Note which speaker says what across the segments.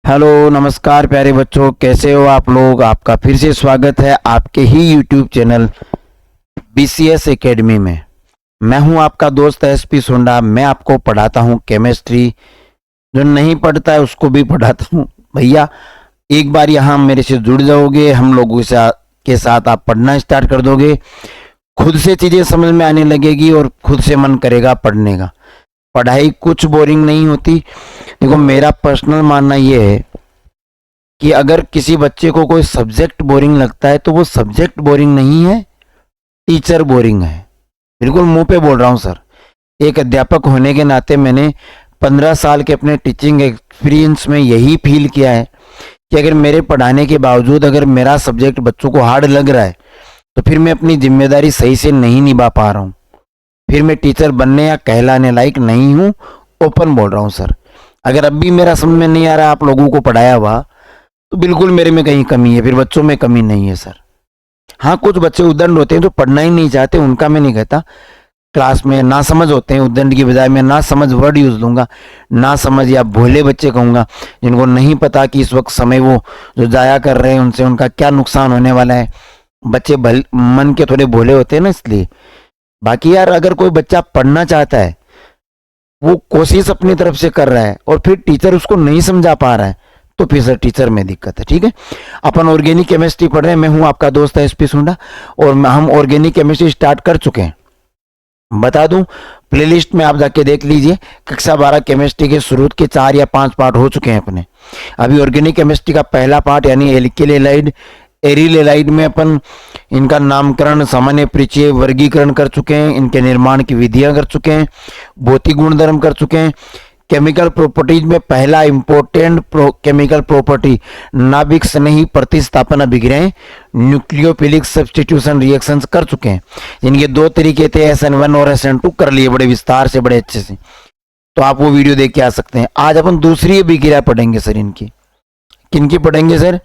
Speaker 1: Hello नमस्कार प्यारे बच्चों, कैसे हो आप लोग। आपका फिर से स्वागत है आपके ही यूट्यूब चैनल बीसीएस एकेडमी में। मैं हूं आपका दोस्त एसपी सोंडा। मैं आपको पढ़ाता हूं केमिस्ट्री। जो नहीं पढ़ता है उसको भी पढ़ाता हूं। भैया एक बार यहाँ मेरे से जुड़ जाओगे, हम लोगों के साथ आप पढ़ना स्टार्ट कर दोगे, खुद से चीजें समझ में आने लगेगी और खुद से मन करेगा पढ़ने का। पढ़ाई कुछ बोरिंग नहीं होती। देखो मेरा पर्सनल मानना यह है कि अगर किसी बच्चे को कोई सब्जेक्ट बोरिंग लगता है तो वो सब्जेक्ट बोरिंग नहीं है, टीचर बोरिंग है। बिल्कुल मुंह पे बोल रहा हूं सर। एक अध्यापक होने के नाते मैंने 15 साल के अपने टीचिंग एक्सपीरियंस में यही फील किया है कि अगर मेरे पढ़ाने के बावजूद अगर मेरा सब्जेक्ट बच्चों को हार्ड लग रहा है तो फिर मैं अपनी जिम्मेदारी सही से नहीं निभा पा रहा हूं, फिर मैं टीचर बनने या कहलाने लायक नहीं हूं। ओपन बोल रहा हूं सर। अगर अब भी मेरा समझ में नहीं आ रहा आप लोगों को पढ़ाया हुआ तो बिल्कुल मेरे में कहीं कमी है, फिर बच्चों में कमी नहीं है सर। हाँ कुछ बच्चे उद्दंड होते हैं जो पढ़ना ही नहीं चाहते, उनका मैं नहीं कहता। क्लास में ना समझ होते हैं, उद्दंड की बजाय मैं ना समझ वर्ड यूज लूंगा। ना समझ या भोले बच्चे कहूंगा, जिनको नहीं पता कि इस वक्त समय वो जो जाया कर रहे हैं उनसे उनका क्या नुकसान होने वाला है। बच्चे मन के थोड़े भोले होते हैं ना, इसलिए। बाकी यार अगर कोई बच्चा पढ़ना चाहता है, वो कोशिश अपनी तरफ से कर रहा है और फिर टीचर उसको नहीं समझा पा रहा है तो फिर सर टीचर में दिक्कत है। ठीक है, अपन ऑर्गेनिक केमिस्ट्री पढ़ रहे हैं। मैं हूं आपका दोस्त एसपी सुंडा और हम ऑर्गेनिक केमिस्ट्री स्टार्ट कर चुके हैं। बता दूं, प्लेलिस्ट में आप जाके देख लीजिए। कक्षा 12 केमिस्ट्री के शुरू के 4 या 5 पार्ट हो चुके हैं अपने। अभी ऑर्गेनिक केमिस्ट्री का पहला पार्ट यानी एल्किल एलाइड एरिल एलाइड में अपन इनका नामकरण, सामान्य परिचय, वर्गीकरण कर चुके हैं। इनके निर्माण की विधियां कर चुके हैं, भौतिक गुणधर्म कर चुके हैं। केमिकल प्रॉपर्टीज में पहला इंपॉर्टेंट केमिकल प्रॉपर्टी नाभिक स्नेही प्रतिस्थापन अभिक्रियाएं, न्यूक्लियोफिलिक सब्स्टिट्यूशन रिएक्शंस कर चुके हैं। इनके 2 तरीके थे, SN1 और SN2, कर लिए बड़े विस्तार से, बड़े अच्छे से। तो आप वो वीडियो देख के आ सकते हैं। आज अपन दूसरी अभिक्रिया पढ़ेंगे सर। इनकी किनकी पढ़ेंगे सर?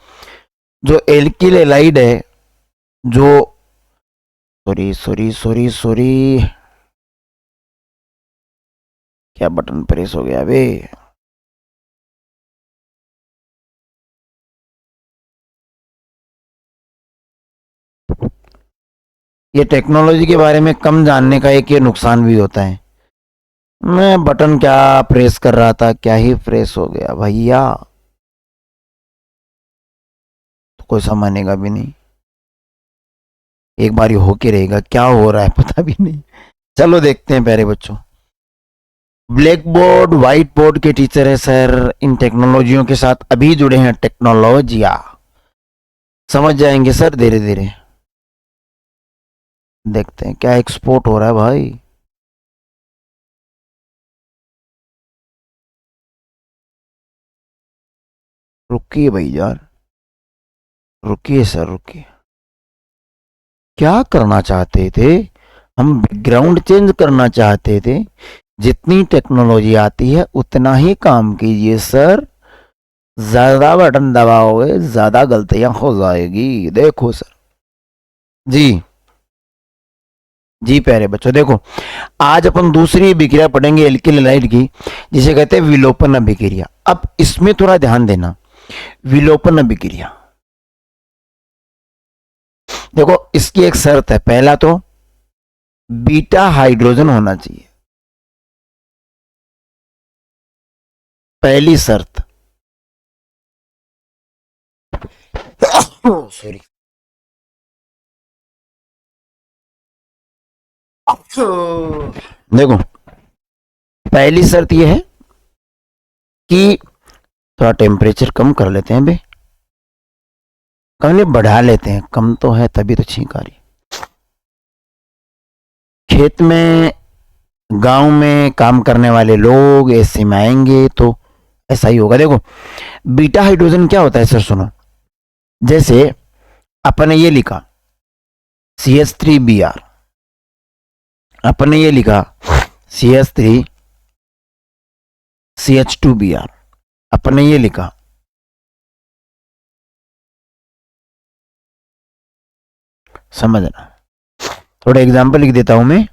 Speaker 1: जो एल्किल एलाइड है, जो सॉरी सॉरी सॉरी सॉरी क्या बटन प्रेस हो गया बे? ये टेक्नोलॉजी के बारे में कम जानने का एक ये नुकसान भी होता है। मैं बटन क्या प्रेस कर रहा था, क्या ही प्रेस हो गया भैया। तो कोई मानेगा भी नहीं। एक बार ये होके रहेगा, क्या हो रहा है पता भी नहीं। चलो देखते हैं प्यारे बच्चों। ब्लैक बोर्ड व्हाइट बोर्ड के टीचर है सर। इन टेक्नोलॉजियों के साथ अभी जुड़े हैं, टेक्नोलॉजिया समझ जाएंगे सर धीरे धीरे। देखते हैं क्या एक्सपोर्ट हो रहा है भाई। रुकिए भाई यार, रुकिए सर रुकिए। क्या करना चाहते थे हम? बैकग्राउंड चेंज करना चाहते थे। जितनी टेक्नोलॉजी आती है उतना ही काम कीजिए सर। ज्यादा बटन दबाओगे ज्यादा गलतियां हो जाएगी। देखो सर जी, जी प्यारे बच्चों देखो, आज अपन दूसरी अभिक्रिया पढ़ेंगे एल्किल एलाइड की, जिसे कहते हैं विलोपन अभिक्रिया। अब इसमें थोड़ा ध्यान देना। विलोपन अभिक्रिया, देखो इसकी एक शर्त है। पहला तो बीटा हाइड्रोजन होना चाहिए, पहली शर्त। सॉरी। देखो पहली शर्त यह है कि थोड़ा टेम्परेचर कम कर लेते हैं बे, कम बढ़ा लेते हैं, कम तो है तभी तो छींक आ रही। खेत में गांव में काम करने वाले लोग ऐसे में आएंगे तो ऐसा ही होगा। देखो बीटा हाइड्रोजन क्या होता है सर, सुनो। जैसे अपन ने ये लिखा CH3Br, अपन ने ये लिखा CH3 CH2Br, अपन ने ये लिखा। समझना, थोड़ा एग्जांपल लिख देता हूं मैं।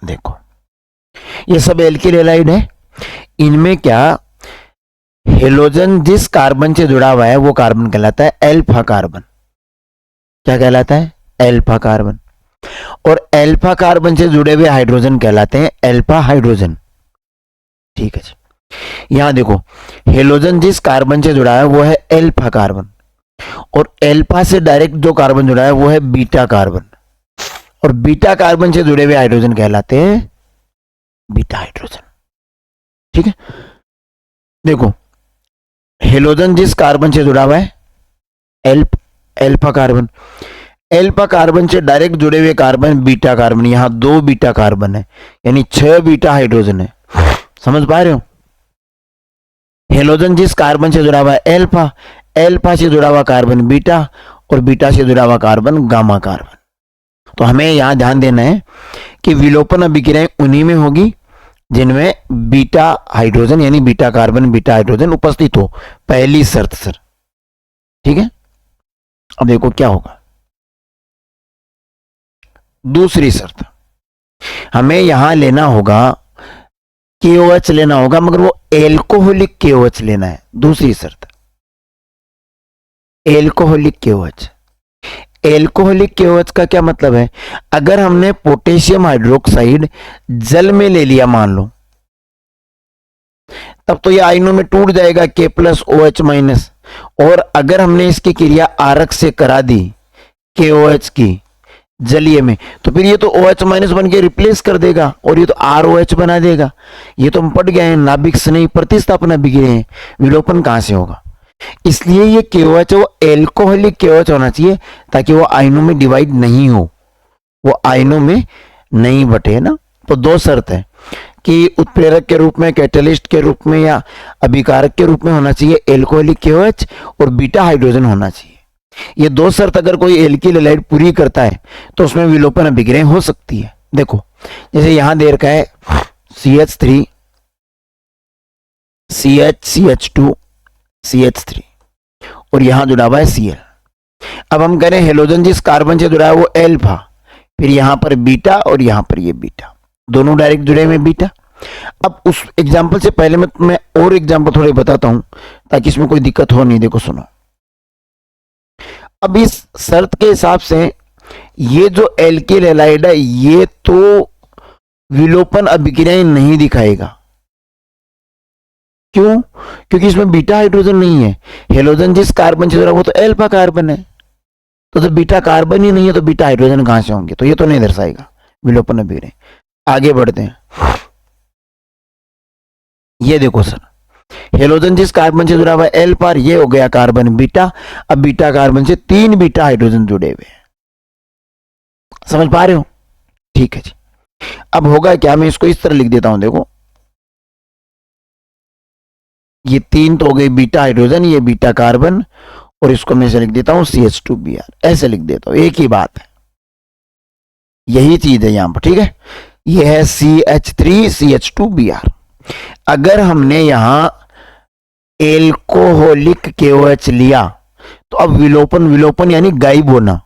Speaker 1: देखो ये सब एल्किल एलाइड है। इनमें क्या, हेलोजन जिस कार्बन से जुड़ा हुआ है वो कार्बन कहलाता है एल्फा कार्बन। क्या कहलाता है? Alpha carbon. और एल्फा कार्बन से जुड़े हुए हाइड्रोजन कहलाते हैं एल्फा हाइड्रोजन। ठीक है जी। यहां देखो, हेलोजन जिस कार्बन से जुड़ा है वो है एल्फा कार्बन, और एल्फा से डायरेक्ट जो कार्बन जुड़ा है वो है बीटा कार्बन, और बीटा कार्बन से जुड़े हुए हाइड्रोजन कहलाते हैं बीटा हाइड्रोजन। ठीक है, देखो हेलोजन जिस कार्बन से जुड़ा हुआ है एल्फा कार्बन, एल्फा कार्बन से डायरेक्ट जुड़े हुए कार्बन बीटा कार्बन, यहां 2 बीटा कार्बन है, यानी 6 बीटा हाइड्रोजन है। समझ पा रहे हो? हेलोजन जिस कार्बन से जुड़ा हुआ है एल्फा, एल्फा से जुड़ा हुआ कार्बन बीटा, और बीटा से जुड़ा हुआ कार्बन गामा कार्बन। तो हमें यहां ध्यान देना है कि विलोपन अभिक्रियाएं उन्हीं में होगी जिनमें बीटा हाइड्रोजन यानी बीटा कार्बन बीटा हाइड्रोजन उपस्थित हो। पहली शर्त सर। ठीक है, अब देखो क्या होगा। दूसरी शर्त, हमें यहां लेना होगा KOH लेना होगा, मगर वो एल्कोहलिक KOH लेना है। दूसरी शर्त, एल्कोहलिक KOH। एल्कोहलिक KOH का क्या मतलब है? अगर हमने पोटेशियम हाइड्रोक्साइड जल में ले लिया मान लो, तब तो ये आयनों में टूट जाएगा K+OH-, और अगर हमने इसकी क्रिया आरक से करा दी KOH की जलीय में, तो फिर ये तो OH- बन के रिप्लेस कर देगा, और ये तो ROH बना देगा। ये तो हम पढ़ गए हैं, नाभिक स्नेही प्रतिस्थापन अभिक्रिया है, विलोपन कहां से होगा? इसलिए ये KOH वो एल्कोहलिक KOH होना चाहिए, ताकि वो आयनों में डिवाइड नहीं हो, वो आयनों में नहीं बटे ना। तो 2 शर्त है कि उत्प्रेरक के रूप में, कैटलिस्ट के रूप में, या अभिकारक के रूप में होना चाहिए एल्कोहलिक KOH, और बीटा हाइड्रोजन होना चाहिए। ये 2 शर्त अगर कोई एल्किल हैलाइड पूरी करता है तो उसमें विलोपन अभिक्रिया हो सकती है। देखो जैसे यहां दे रखा है CH3 CH2 CH3, और यहां जुड़ा हुआ है Cl। अब हम कह रहे हैं हेलोजन जिस कार्बन से जुड़ा है वो एल्फा, फिर यहां पर बीटा, और यहां पर ये बीटा, दोनों डायरेक्ट जुड़े हुए बीटा। अब उस एग्जाम्पल से पहले मैं और एग्जाम्पल थोड़े बताता हूं ताकि इसमें कोई दिक्कत हो नहीं। देखो सुनो, अब इस शर्त के हिसाब से ये जो एल्किल हैलाइड है ये तो विलोपन अभिक्रियाएं नहीं दिखाएगा। क्यों? क्योंकि इसमें बीटा हाइड्रोजन नहीं है। हेलोजन जिस कार्बन से जुड़ा वो तो एल्फा कार्बन है, तो जब बीटा कार्बन ही नहीं है तो बीटा हाइड्रोजन कहां से होंगे? तो ये तो नहीं दर्शाएगा विलोपन अभिक्रिया। आगे बढ़ते हैं, ये देखो सर, हेलोजन जिस कार्बन से जुड़ा हुआ है एल्फा, ये हो गया कार्बन बीटा। अब बीटा कार्बन से 3 बीटा हाइड्रोजन जुड़े हुए हैं। समझ पा रहे हो? ठीक है जी। अब होगा क्या, मैं इसको इस तरह लिख देता हूं। देखो ये 3 तो हो गए बीटा हाइड्रोजन, ये बीटा कार्बन, और इसको मैं ऐसे लिख देता हूं CH2Br, ऐसे लिख देता हूं। एक ही बात है, यही चीज है यहां पर। ठीक है, ये है CH3 CH2Br। अगर हमने यहां एल्कोहलिक KOH लिया तो अब विलोपन यानी गायब होना,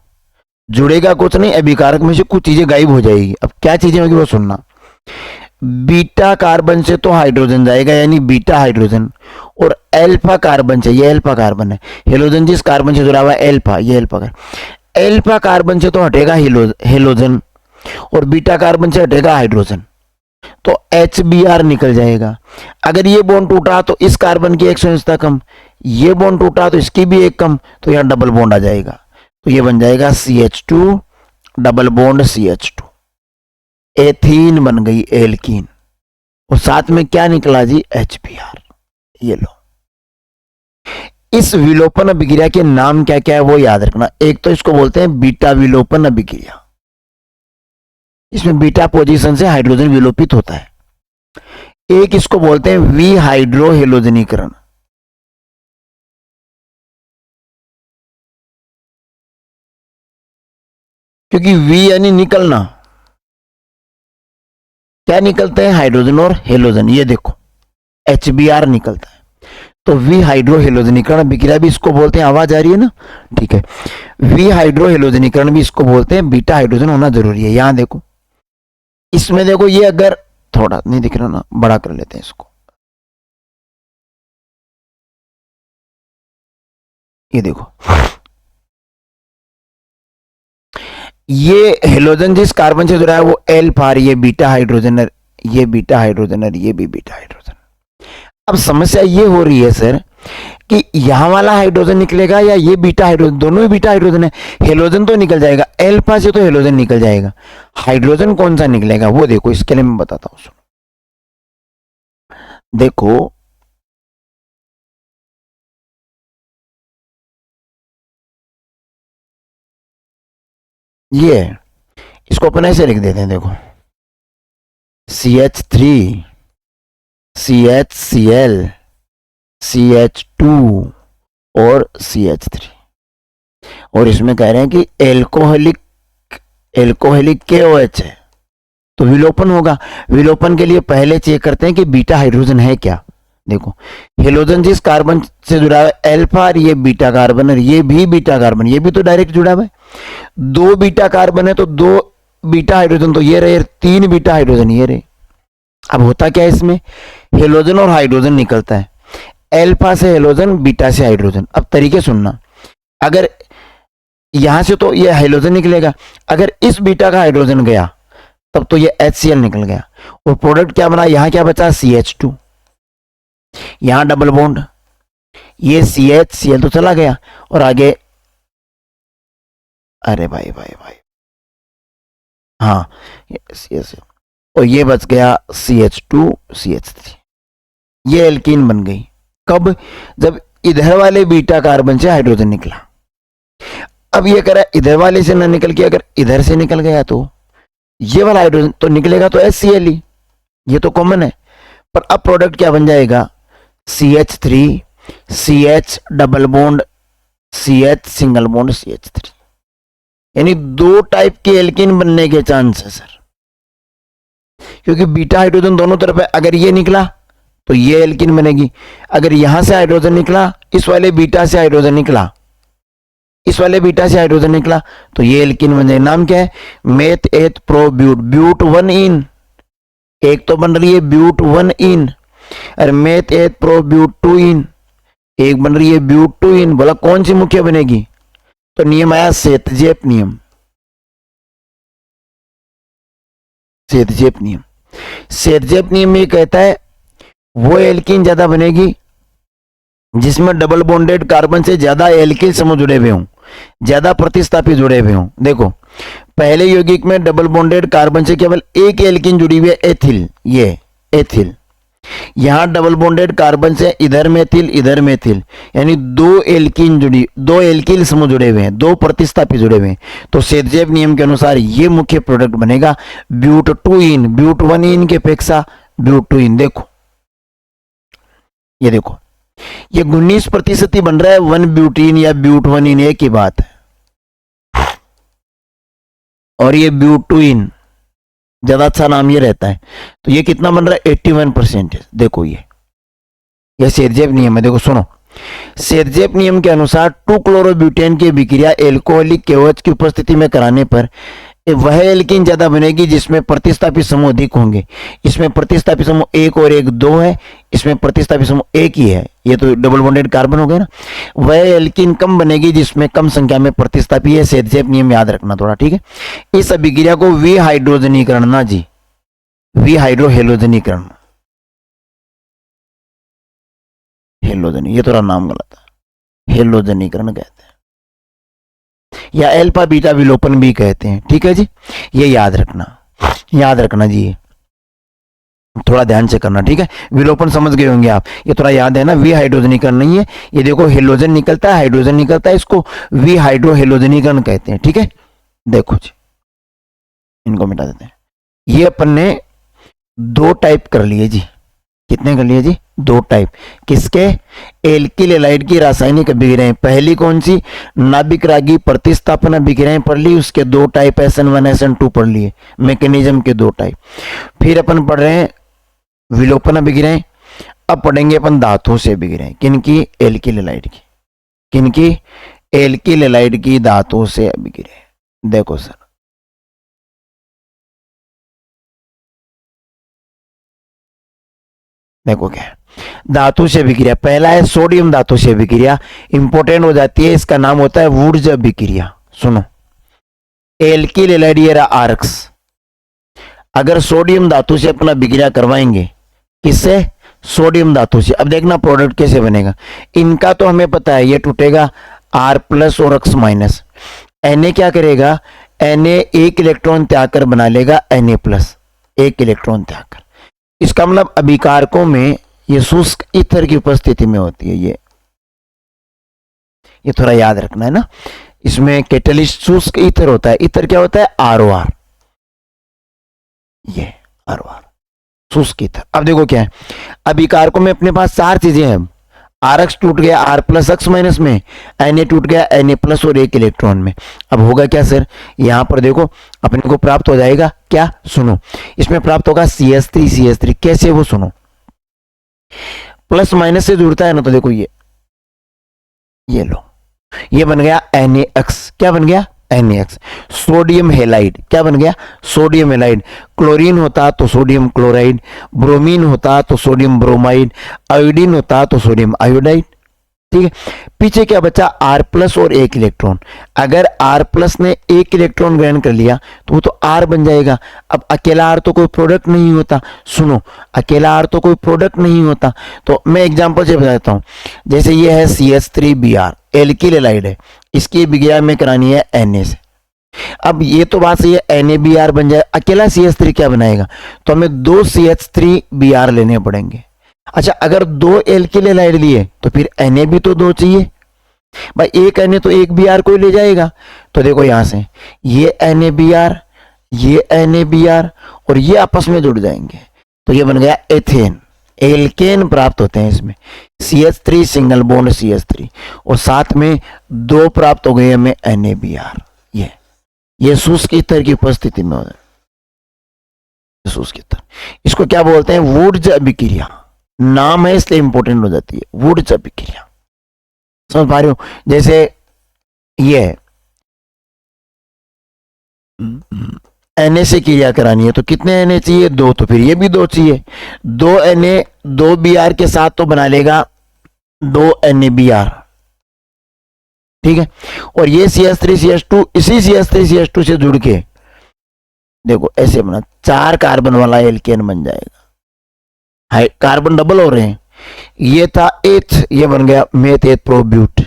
Speaker 1: जुड़ेगा कुछ नहीं, अभिकारक में से कुछ चीजें गायब हो जाएगी। अब क्या चीजें होगी वो सुनना। बीटा कार्बन से तो हाइड्रोजन जाएगा यानी बीटा हाइड्रोजन, और एल्फा कार्बन से, ये एल्फा कार्बन है, हेलोजन जिस कार्बन से जुड़ा हुआ है एल्फा, ये एल्फा कार्बन, एल्फा कार्बन से तो हटेगा हेलोजन, और बीटा कार्बन से हटेगा हाइड्रोजन, तो HBr निकल जाएगा। अगर ये बॉन्ड टूटा तो इस कार्बन की एक संयोजकता कम, ये बॉन्ड टूटा तो इसकी भी एक कम, तो यहां डबल बॉन्ड आ जाएगा, तो ये बन जाएगा CH2 double bond CH2, ethene बन गई एल्कीन, और साथ में क्या निकला जी? HBr। ये लो, इस विलोपन अभिक्रिया के नाम क्या क्या है वो याद रखना। एक तो इसको बोलते हैं बीटा विलोपन अभिक्रिया, इसमें बीटा पोजीशन से हाइड्रोजन विलोपित होता है। एक इसको बोलते हैं वी हाइड्रो हेलोजनीकरण, क्योंकि वी यानी निकलना, क्या निकलते हैं? हाइड्रोजन और हेलोजन। ये देखो HBr निकलता है, तो वी हाइड्रो हेलोजनीकरण अभिक्रिया भी इसको बोलते हैं। आवाज आ रही है ना? ठीक है, वी हाइड्रो हेलोजनीकरण भी इसको बोलते हैं। बीटा हाइड्रोजन होना जरूरी है। यहां देखो, इसमें देखो, ये अगर थोड़ा नहीं दिख रहा ना, बड़ा कर लेते हैं इसको, ये देखो, ये हेलोजन जिस कार्बन से जुड़ा है वो एल्फा, ये बीटा हाइड्रोजन है, ये बीटा हाइड्रोजन है, ये भी बीटा हाइड्रोजन। अब समस्या ये हो रही है सर कि यहां वाला हाइड्रोजन निकलेगा या ये बीटा हाइड्रोजन, दोनों ही बीटा हाइड्रोजन है, हेलोजन तो निकल जाएगा, एल्फा से तो हेलोजन निकल जाएगा, हाइड्रोजन कौन सा निकलेगा वो देखो, इसके लिए मैं बताता हूं। देखो ये, इसको अपन ऐसे लिख देते हैं, देखो CH3 CHCl CH2 और CH3, और इसमें कह रहे हैं कि एल्कोहलिक KOH है, तो विलोपन होगा। विलोपन के लिए पहले चेक करते हैं कि बीटा हाइड्रोजन है क्या। देखो हेलोजन जिस कार्बन से जुड़ा है एल्फा, और ये बीटा कार्बन है, ये भी बीटा कार्बन, ये भी तो डायरेक्ट जुड़ा हुआ है, दो बीटा कार्बन है तो दो बीटा हाइड्रोजन तो ये रहे, तीन बीटा हाइड्रोजन ये रहे। अब होता क्या है इसमें, हेलोजन और हाइड्रोजन निकलता है, एल्फा से हेलोजन, बीटा से हाइड्रोजन। अब तरीके सुनना, अगर यहां से तो ये हाइड्रोजन निकलेगा, अगर इस बीटा का हाइड्रोजन गया तब तो ये HCl निकल गया, और प्रोडक्ट क्या बना, यहां क्या बचा CH2, यहां डबल बॉन्ड, ये CH Cl तो चला गया, और आगे अरे भाई भाई भाई हाँ CH, और ये बच गया CH2 CH3, ये एल्कीन बन गई। कब, जब इधर वाले बीटा कार्बन से हाइड्रोजन निकला। अब ये कह रहा है इधर वाले से ना निकल के अगर इधर से निकल गया तो ये वाला हाइड्रोजन तो निकलेगा तो HCl ही, ये तो कॉमन है, पर अब प्रोडक्ट क्या बन जाएगा, CH3 CH double bond CH single bond CH3, यानी दो टाइप के एल्कीन बनने के चांस है सर, क्योंकि बीटा हाइड्रोजन दोनों तरफ है। अगर ये निकला तो ये एल्कीन बनेगी, अगर यहां से हाइड्रोजन निकला, इस वाले बीटा से हाइड्रोजन निकला, इस वाले बीटा से हाइड्रोजन निकला, तो ये एल्कीन बन जाएगा। नाम क्या है, मेथ एथ प्रो ब्यूट, ब्यूट 1 इन, एक तो बन रही है ब्यूट 1 इन, और मेथ एथ प्रो ब्यूट 2 इन, एक बन रही है ब्यूट 2 इन। बोला कौन सी मुख्य बनेगी, तो नियम आया सेतजेप नियम, सेतजेप नियम। सेतजेप नियम ये कहता है वो एल्कीन ज्यादा बनेगी जिसमें डबल बॉन्डेड कार्बन से ज्यादा एल्किल समूह जुड़े हुए हों, ज्यादा प्रतिस्थापी जुड़े हुए हों। देखो पहले यौगिक में डबल बॉन्डेड कार्बन से केवल एक एल्कीन जुड़ी हुई है, एथिल, ये एथिल, यहां डबल बॉन्डेड कार्बन से इधर मेथिल इधर मेथिल, यानी दो एल्कीन जुड़ी, दो एल्किल समूह जुड़े हुए हैं, दो प्रतिस्थापी जुड़े हुए हैं। तो सेतजेप नियम के अनुसार ये मुख्य प्रोडक्ट बनेगा ब्यूट 2 इन, ब्यूट 1 इन के अपेक्षा ब्यूट 2 इन। देखो ये देखो, ये 19% ही बन रहा है 1 ब्यूटीन या ब्यूट 1 इन, एक ही बात है, और ये ब्यूट 2 इन ज्यादा अच्छा नाम ये रहता है, तो ये कितना बन रहा है 81%। देखो ये सेतजेप नियम है। देखो सुनो, सेतजेप नियम के अनुसार 2 क्लोरोब्यूटेन की विक्रिया एल्कोहलिक KOH की उपस्थिति में कराने पर वह एल्कीन ज्यादा बनेगी जिसमें प्रतिस्थापी समूह अधिक होंगे। इसमें प्रतिस्थापी समूह एक और एक दो है, इसमें प्रतिस्थापी समूह एक ही है, ये तो डबल बॉन्डेड कार्बन हो गया ना। वह एल्कीन कम बनेगी जिसमें कम संख्या में प्रतिस्थापी है। सेतजेप नियम याद रखना थोड़ा, ठीक है। इस अभिक्रिया को विहाइड्रोजनीकरण ना जी, विहाइड्रोहेलोजनीकरण, हेलोजन, ये थोड़ा नाम गलत है, हेलोजनीकरण कहते हैं, या एल्फा बीटा विलोपन भी कहते हैं, ठीक है जी। ये याद रखना जी, थोड़ा ध्यान से करना, ठीक है। विलोपन समझ गए होंगे आप, ये थोड़ा याद है ना, विहाइड्रोजनीकरण नहीं है ये। देखो हेलोजन निकलता है, हाइड्रोजन निकलता है, इसको विहाइड्रोहेलोजनीकरण कहते हैं, ठीक है। देखो जी, इनको मिटा देते हैं। ये अपन ने दो टाइप कर लिए जी, कितने कर लिए जी, दो टाइप। किसके, एल्किल एलाइड की रासायनिक अभिक्रियाएं। पहली कौन सी, नाभिक रागी प्रतिस्थापन अभिक्रियाएं पढ़ ली, उसके दो टाइप SN1 SN2 पढ़ लिए, मैकेनिज्म के दो टाइप। फिर अपन पढ़ रहे हैं विलोपन अभिक्रियाएं। अब पढ़ेंगे अपन धातुओं से अभिक्रियाएं, किनकी, एल्किल एलाइड की, किनकी, एल्किल एलाइड की धातुओं से अभिक्रियाएं। देखो सर, देखो क्या, धातु से अभिक्रिया, पहला है सोडियम धातु से अभिक्रिया, इंपॉर्टेंट हो जाती है, इसका नाम होता है वुड्स अभिक्रिया। सुनो, एल्किल हैलाइड ये रहा आर्क्स, अगर सोडियम धातु से अपना अभिक्रिया करवाएंगे, किससे? सोडियम धातु से। अब देखना प्रोडक्ट कैसे बनेगा, इनका तो हमें पता है, ये टूटेगा R प्लस और X माइनस, Na क्या करेगा, Na एक इलेक्ट्रॉन त्याग कर बना लेगा Na प्लस, एक इलेक्ट्रॉन त्याग कर। इसका मतलब अभिकारकों में ये शुष्क ईथर की उपस्थिति में होती है, ये थोड़ा याद रखना है ना, इसमें कैटलिस्ट शुष्क ईथर होता है। ईथर क्या होता है? ROR, ये ROR शुष्क ईथर। अब देखो क्या है, अभिकारकों में अपने पास चार चीजें हैं, RX टूट गया R प्लस X माइनस में, Na टूट गया Na प्लस और एक इलेक्ट्रॉन में। अब होगा क्या सर, यहां पर देखो अपने को प्राप्त हो जाएगा क्या, सुनो, इसमें प्राप्त होगा CH3। कैसे वो सुनो, प्लस माइनस से जुड़ता है ना, तो देखो ये लो, ये बन गया NaX, क्या बन गया? NaX। सोडियम हेलाइड, क्या बन गया? Sodium halide. क्लोरीन होता तो सोडियम क्लोराइड, ब्रोमीन होता तो सोडियम ब्रोमाइड, आयोडीन होता तो सोडियम आयोडाइड। ठीक है, पीछे क्या बचा? R प्लस और एक इलेक्ट्रॉन। अगर R प्लस ने एक इलेक्ट्रॉन ग्रहण कर लिया तो वो तो R बन जाएगा। अब अकेला R तो कोई प्रोडक्ट नहीं होता, सुनो, अकेला R तो कोई प्रोडक्ट नहीं होता। तो मैं एग्जांपल से बताता हूं, जैसे ये है CH3Br, एल्किल हैलाइड है, इसकी अभिक्रिया में करानी है Na से। अब ये तो बात सही है, NaBr बन जाए, अकेला CH3 क्या बनाएगा, तो हमें दो CH3Br लेने पड़ेंगे। अच्छा, अगर दो एल्किल हैलाइड लिए तो फिर Na भी तो दो चाहिए भाई, एक Na तो एक Br को ले जाएगा। तो देखो यहां से ये NaBr, ये NaBr और ये आपस में जुड़ जाएंगे, तो ये बन गया एथेन, एल्केन प्राप्त होते हैं इसमें, CH3 सिंगल बॉन्ड CH3, और साथ में दो प्राप्त हो गए हमें NaBr। ये शुष्क ईथर की उपस्थिति में होता है, शुष्क ईथर, इसको क्या बोलते हैं? वुड्स अभिक्रिया, नाम है इसलिए इंपॉर्टेंट हो जाती है, वुड्स अभिक्रिया। समझ पा रहे हो? जैसे ये Na से क्रिया करानी है तो कितने Na चाहिए? दो, तो फिर ये भी दो चाहिए, दो Na दो Br के साथ तो बना लेगा दो NaBr। ठीक है, और ये CH3CH2 इसी CH3CH2 से जुड़ के देखो ऐसे बना, चार कार्बन वाला एल्केन बन जाएगा, हाई कार्बन डबल हो रहे हैं, ये था एथ, ये बन गया मेथ एथ प्रोब्यूट।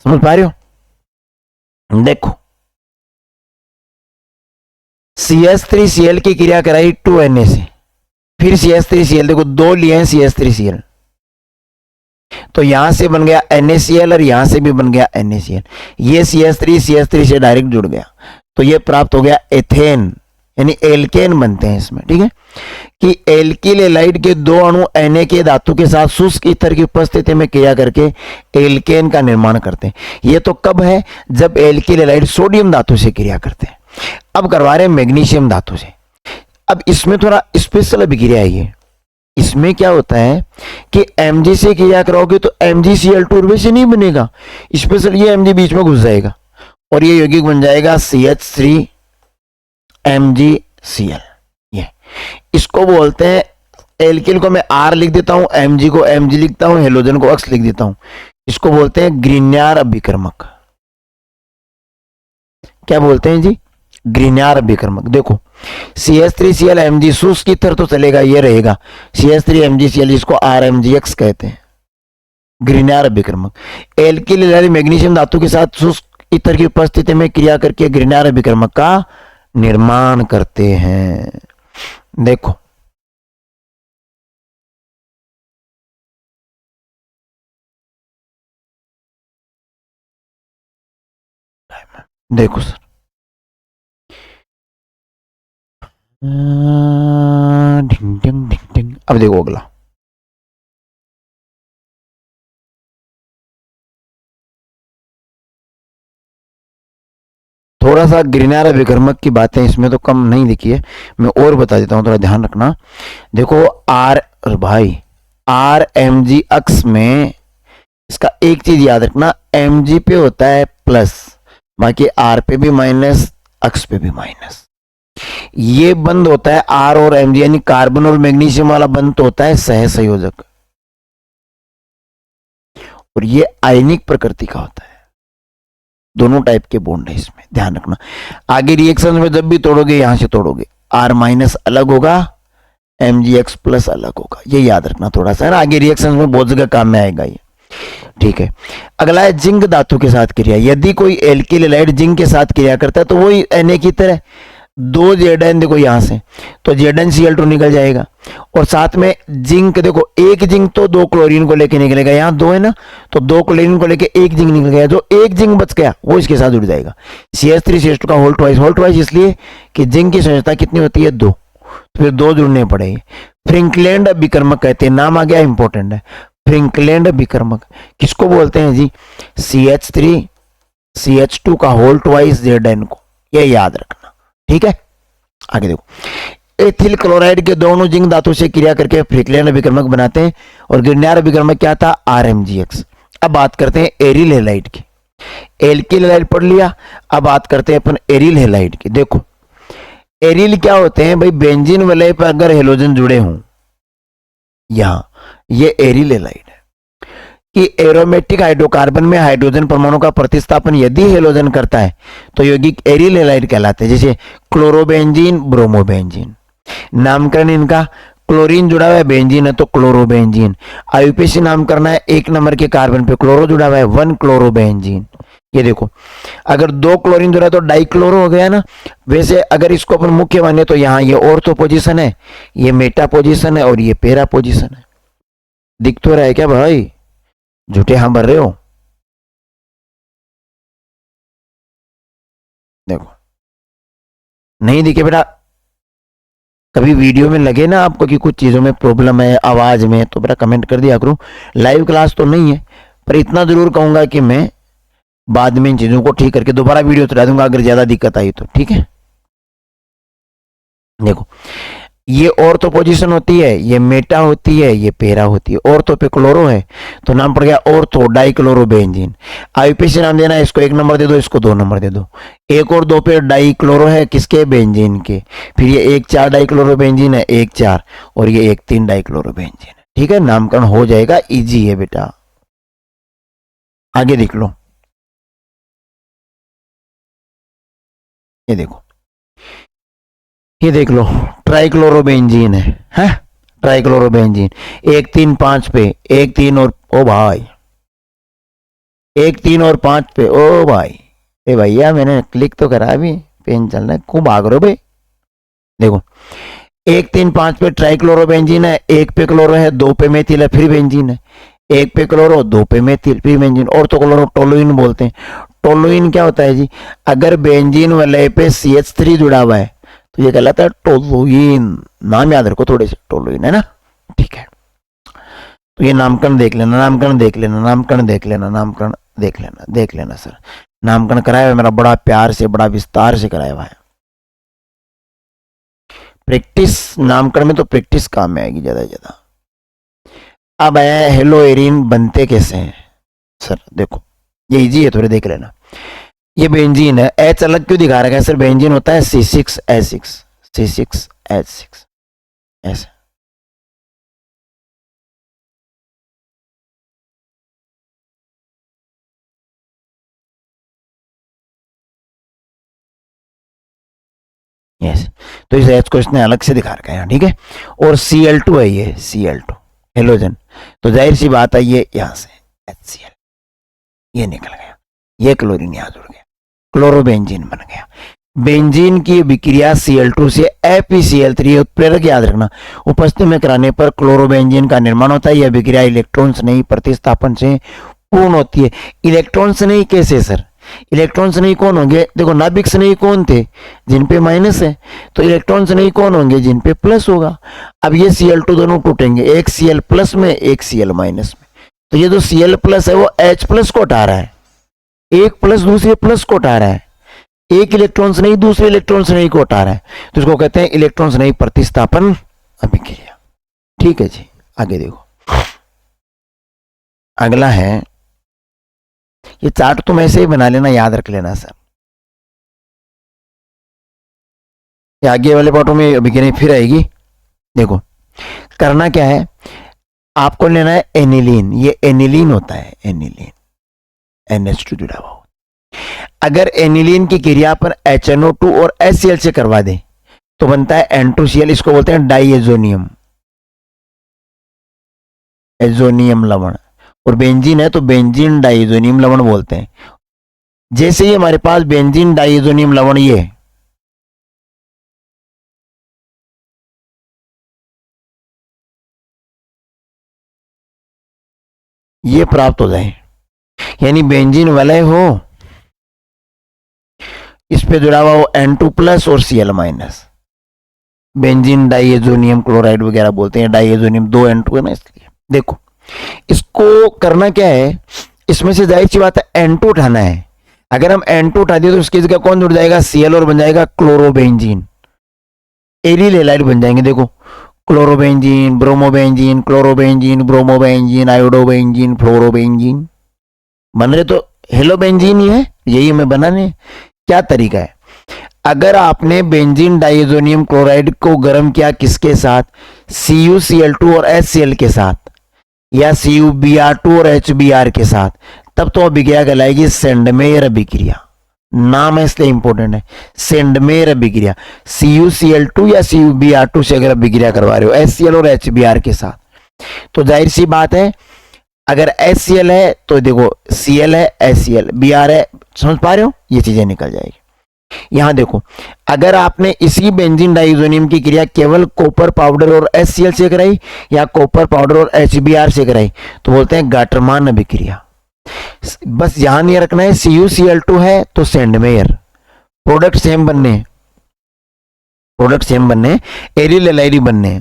Speaker 1: समझ पा रहे हो? देखो CH3Cl की क्रिया कराई 2Na से, फिर CH3Cl, देखो दो लिए हैं CH3Cl, तो यहां से बन गया NaCl और यहां से भी बन गया NaCl, ये CH3 से डायरेक्ट जुड़ गया, तो ये प्राप्त हो गया एथेन, यानी एल्केन बनते हैं इसमें। ठीक है, कि एल्किल हैलाइड के दो अणु Na के धातु के साथ शुष्क ईथर की उपस्थिति में क्रिया करके एल्केन का निर्माण करते हैं। ये तो कब है? जब एल्किल हैलाइड सोडियम धातु से क्रिया करते हैं। अब करवा रहे हैं मैग्नीशियम धातु से। अब इसमें थोड़ा स्पेशल अभिक्रिया है ये, इसमें क्या होता है कि Mg से क्रिया कराओगे तो MgCl2 वैसे नहीं बनेगा, स्पेशल ये Mg बीच में घुस जाएगा और ये यौगिक बन जाएगा CH3 MgCl। ये इसको बोलते हैं, एल्किल को मैं R लिख देता हूं, Mg को Mg लिखता हूं, हेलोजन को X लिख देता हूं, इसको बोलते हैं ग्रिग्नार अभिकर्मक। क्या बोलते हैं जी? ग्रिग्नार अभिकर्मक। देखो CH3Cl Mg शुष्क ईथर तो चलेगा, ये रहेगा CH3 MgCl, इसको RMgX कहते हैं, ग्रिग्नार अभिकर्मक। एल्किल हैलाइड मैग्नीशियम धातु के साथ शुष्क ईथर की उपस्थिति में क्रिया करके ग्रिग्नार अभिकर्मक का निर्माण करते हैं। देखो देखो सर, ढिंग ढिंग ढिंग ढिंग। अब देखो अगला, थोड़ा सा ग्रिग्नार अभिकर्मक की बातें इसमें तो कम नहीं लिखी है, मैं और बता देता हूं, थोड़ा ध्यान रखना। देखो भाई RMgX में इसका एक चीज याद रखना, Mg पे होता है प्लस, बाकी R पे भी माइनस, X पे भी माइनस। ये बंद होता है R और Mg, यानी कार्बन और मैग्नीशियम वाला बंद तो होता है सहसंयोजक, और ये आयनिक प्रकृति का होता है। दोनों टाइप के बॉन्ड है इसमें, ध्यान रखना। आगे रिएक्शन में जब भी तोड़ोगे यहां से तोड़ोगे, R माइनस अलग होगा, MgX प्लस अलग होगा, ये याद रखना थोड़ा सा, आगे रिएक्शन में बहुत जगह काम में आएगा ये। ठीक है, अगला है जिंक धातु के साथ क्रिया। यदि कोई एल्किल हैलाइड जिंक के साथ क्रिया करता है तो वही Na की तरह 2 Zn, देखो यहां से तो ZnCl2 निकल जाएगा, और साथ में जिंक, देखो एक जिंक तो 2 क्लोरीन को लेके निकलेगा, यहां 2 है ना, तो 2 क्लोरीन को लेके एक जिंक निकल गया, जो एक जिंक बच गया वो इसके साथ जुड़ जाएगा। CH3CH2 का होल ट्वाइस इसलिए कि जिंक की संयोजकता कितनी होती है, 2, तो फिर 2 जुड़ने पड़ेंगे। फ्रिंकलैंड विकर्मक कहते हैं, नाम आ गया, इंपॉर्टेंट है। फ्रिंकलैंड विकर्मक किसको बोलते हैं जी, CH3CH2 का होल ट्वाइस Zn को, ये याद रखना। ठीक है, आगे देखो, एथिल क्लोराइड के दोनों जिंक धातु से क्रिया करके फ्रिंकलैंड विकर्मक बनाते हैं, और गिरनार विकर्मक क्या था, RMgX। अब बात करते हैं एरिल हैलाइड की। एल्किल हैलाइड पढ़ लिया, अब बात करते हैं अपन एरिल हैलाइड की। देखो एरिल क्या होते हैं भाई, बेंजीन वलय पर अगर हेलोजन जुड़े हों, यहां ये एरिल हैलाइड है कि एरोमेटिक हाइड्रोकार्बन में हाइड्रोजन परमाणु का प्रतिस्थापन यदि हेलोजन करता है तो यौगिक एरिल हैलाइड कहलाते हैं, जैसे क्लोरोबेंजीन, ब्रोमोबेंजीन। नामकरण इनका, क्लोरीन जुड़ा हुआ है, बेंजीन है तो क्लोरोबेंजीन। आईयूपीएसी नाम करना है, 1 नंबर के कार्बन पे क्लोरो जुड़ा हुआ है, 1 क्लोरोबेंजीन। ये देखो अगर 2 क्लोरीन जुड़ा है तो डाइक्लोरो हो गया ना। वैसे अगर इसको अपन मुख्य माने तो यहाँ ये ऑर्थो पोजीशन है, ये मेटा पोजीशन है, और ये पेरा पोजीशन है। दिख तो रहा है क्या भाई, झूठे हाँ भर रहे हो? देखो नहीं दिखे बेटा, कभी वीडियो में लगे ना आपको कि कुछ चीजों में प्रॉब्लम है आवाज में, तो बेटा कमेंट कर दिया करो। लाइव क्लास तो नहीं है, पर इतना जरूर कहूंगा कि मैं बाद में इन चीजों को ठीक करके दोबारा वीडियो चला दूंगा अगर ज्यादा दिक्कत आई तो। ठीक है, देखो ये ऑर्थो पोजीशन होती है, ये मेटा होती है, ये पेरा होती है। ऑर्थो पे क्लोरो है तो नाम पड़ गया ऑर्थो डाइक्लोरोबेंजीन। आईयूपीएसी नाम देना है, इसको 1 नंबर दे दो, इसको 2 नंबर दे दो। 1 और 2 पे डाइक्लोरो है, किसके, बेंजीन के। फिर ये 1,4 डाइक्लोरोबेंजीन है, 1,4, और ये 1,3 डाइक्लोरोबेंजीन है। ठीक है, नामकरण हो जाएगा, इजी है बेटा। आगे देख लो, ये देखो, ये देख लो ट्राइक्लोरोबेंजीन है, ट्राइक्लोरोबेंजीन 1, 3, 5 पे, 1, 3 और ओ भाई 1, 3 और 5 पे, ओ भाई ए भैया मैंने क्लिक तो करा, अभी पेन चल रहा है, खूब भाग रहे हो भाई। देखो 1, 3, 5 पे ट्राइक्लोरोबेंजीन है, 1 पे क्लोरो है, 2 पे मेथिल है, फिर बेंजीन है, 1 पे क्लोरो, 2 पे मेथिल, फिर बेंजीन। और तो क्लोरो टोलुइन बोलते हैं। टोलुइन क्या होता है जी, अगर बेंजीन वलय पे CH3 जुड़ा हुआ है तो ये कहलाता है टोलुइन। नाम याद रखो थोड़े से, टोलुइन है ना। ठीक है, तो ये नामकरण देख लेना, नामकरण देख लेना, नामकरण देख लेना, नामकरण देख लेना, देख लेना सर। नामकरण कराया हुआ मेरा, बड़ा प्यार से, बड़ा विस्तार से कराया हुआ है। प्रैक्टिस नामकरण में तो प्रैक्टिस काम में आएगी ज्यादा से ज्यादा। अब आया हेलो एरिन, बनते कैसे हैं सर, देखो ये इजी है, थोड़े देख लेना। ये बेंजीन है, H अलग क्यों दिखा रहा है सर, बेंजीन होता है C6H6, C6H6 ऐसे। यस, तो इस H को इसने अलग से दिखा रखा है, ठीक है। और Cl2 है, ये Cl2 हेलोजन, तो जाहिर सी बात है ये यहां से HCl ये निकल गया, ये क्लोरीन यहां जुड़ गया, क्लोरोबेंजीन बन गया। बेंजीन की विक्रिया Cl2 से FeCl3, उत्प्रेरक याद रखना, उपस्थिति में कराने पर क्लोरोबेंजीन का निर्माण होता है। यह विक्रिया इलेक्ट्रॉन से नहीं प्रतिस्थापन से पूर्ण होती है। इलेक्ट्रॉन से नहीं कैसे सर, इलेक्ट्रॉन से नहीं कौन होंगे, देखो नाभिक से नहीं कौन थे, जिन पे माइनस है, तो इलेक्ट्रॉन से नहीं कौन होंगे, जिन पे प्लस होगा। अब ये Cl2 दोनों टूटेंगे, एक Cl प्लस में, एक Cl माइनस में, तो ये जो Cl प्लस है वो H प्लस को हटा रहा है, एक प्लस दूसरे प्लस को हटा रहा है, एक इलेक्ट्रॉन से नहीं दूसरे इलेक्ट्रॉन से नहीं को हटा रहा है, तो इसको कहते हैं इलेक्ट्रॉन से नहीं प्रतिस्थापन अभिक्रिया। ठीक है जी, आगे देखो, अगला है, ये चार्ट तुम ऐसे ही बना लेना, याद रख लेना सर। ये आगे वाले पार्टों में अभिक्रिया फिर आएगी। देखो करना क्या है, आपको लेना है एनिलीन, ये एनिलीन होता है, एनिलीन NH2 जुड़ा हुआ। अगर एनिलीन की क्रिया पर HNO2 और HCl से करवा दें तो बनता है N2Cl, इसको बोलते हैं डाइएजोनियम, एजोनियम लवण। और बेंजीन है तो बेंजीन डाइएजोनियम लवण बोलते हैं। जैसे ही हमारे पास बेंजीन डाइएजोनियम लवण ये प्राप्त हो जाए, यानी बेंजीन वलय हो, इस पे जुड़ा हुआ हो N2+ और Cl-, बेंजीन डाइएजोनियम क्लोराइड वगैरह बोलते हैं, डाइएजोनियम 2 N2 है ना, इसलिए। देखो इसको करना क्या है, इसमें से जाहिर सी बात है N2 उठाना है। अगर हम N2 उठा दिए तो उसकी जगह कौन जुड़ जाएगा, Cl, और बन जाएगा क्लोरोबेंजीन, एरिल हैलाइड बन जाएंगे। देखो chlorobenzene, bromobenzene, chlorobenzene, bromobenzene, iodobenzene, fluorobenzene बन रहे, तो हेलोबेंजीन ही है, यही हमें बनाने। क्या तरीका है, अगर आपने बेंजीन डाइएजोनियम क्लोराइड को गर्म किया किसके साथ, CuCl2 और HCl के साथ, या CuBr2 और HBr के साथ, तब तो अभिक्रिया कहलाएगी सेंडमेयर अभिक्रिया। नाम है इसलिए इंपॉर्टेंट है, सेंडमेयर अभिक्रिया। CuCl2 या CuBr2 से अगर अभिक्रिया करवा रहे हो HCl और HBr के साथ, तो जाहिर सी बात है अगर HCl है तो देखो Cl है, HCl, Br है, समझ पा रहे हो, ये चीजें निकल जाएगी। यहां देखो अगर आपने इसी बेंजीन डाइएजोनियम की क्रिया केवल कॉपर पाउडर और HCl से कराई या कॉपर पाउडर और HBr से कराई तो बोलते हैं गाटरमान अभिक्रिया। बस यहां नहीं रखना है, CuCl2 है तो सेंडमेयर, प्रोडक्ट सेम बनने, प्रोडक्ट सेम बनने, एरिल हैलाइड बनने।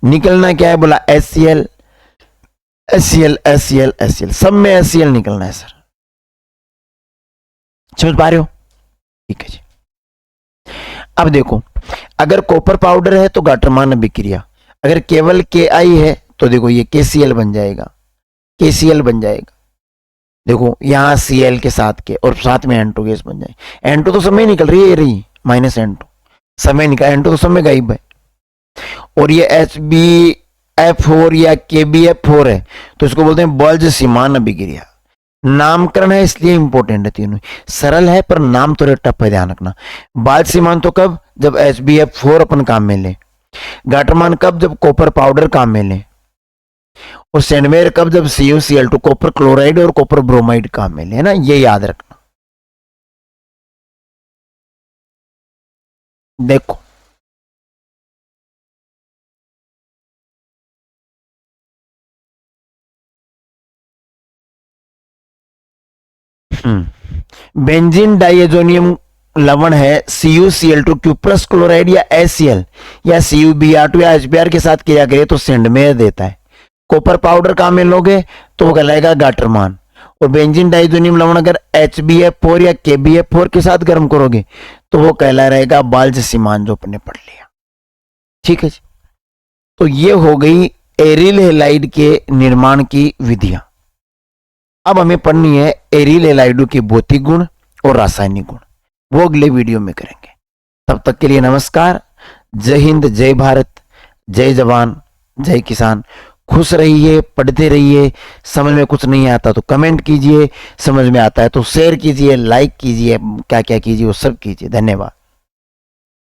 Speaker 1: निकलना क्या है, बोला HCl, HCl, HCl, HCl, सब में HCl निकलना है सर, समझ पा रहे हो, ठीक है जी। अब देखो अगर कॉपर पाउडर है तो गाटरमान अभिक्रिया, अगर केवल Ki है तो देखो ये KCl बन जाएगा, KCl बन जाएगा। देखो यहां Cl के साथ के और साथ में N2 गैस बन जाए, N2 तो सब में निकल रही है, ये रही -N2 सब में निकल, N2 तो सब में गायब है। और ये HbF4 या KbF4 है तो इसको बोलते हैं बल्ज सीमान अभिक्रिया। नामकरण है इसलिए इंपॉर्टेंट है, तीनों सरल है पर नाम थोड़े टफ है, ध्यान रखना। बाल सीमान तो कब, जब HbF4 अपन काम में ले, गाटरमान कब, जब कॉपर पाउडर काम में ले, और सेंडमेयर कब, जब CuCl2 कॉपर क्लोराइड और कॉपर ब्रोमाइड काम में ले, है ना, ये याद रखना। देखो बेंजीन डाइएजोनियम लवण है CuCl2 क्यूप्रस क्लोराइड या HCl या CuBr2 या HBr के साथ किया गया तो सेंडमेयर देता है। कॉपर पाउडर काम में लोगे तो वो कहलाएगा गाटरमान, और बेंजीन डाइएजोनियम लवण अगर HbF4 या KbF4 के साथ गर्म करोगे तो वो कहला रहेगा बाल्ज सीमान, जो अपने पढ़ लिया, ठीक है जी। तो ये हो गई एरिल हैलाइड के निर्माण की विधियां। अब हमें पढ़नी है एरिल हैलाइडों के भौतिक गुण और रासायनिक गुण, वो अगले वीडियो में करेंगे। तब तक के लिए नमस्कार, जय हिंद, जय भारत, जय जवान, जय किसान। खुश रहिए, पढ़ते रहिए। समझ में कुछ नहीं आता तो कमेंट कीजिए, समझ में आता है तो शेयर कीजिए, लाइक कीजिए, क्या क्या कीजिए वो सब कीजिए। धन्यवाद।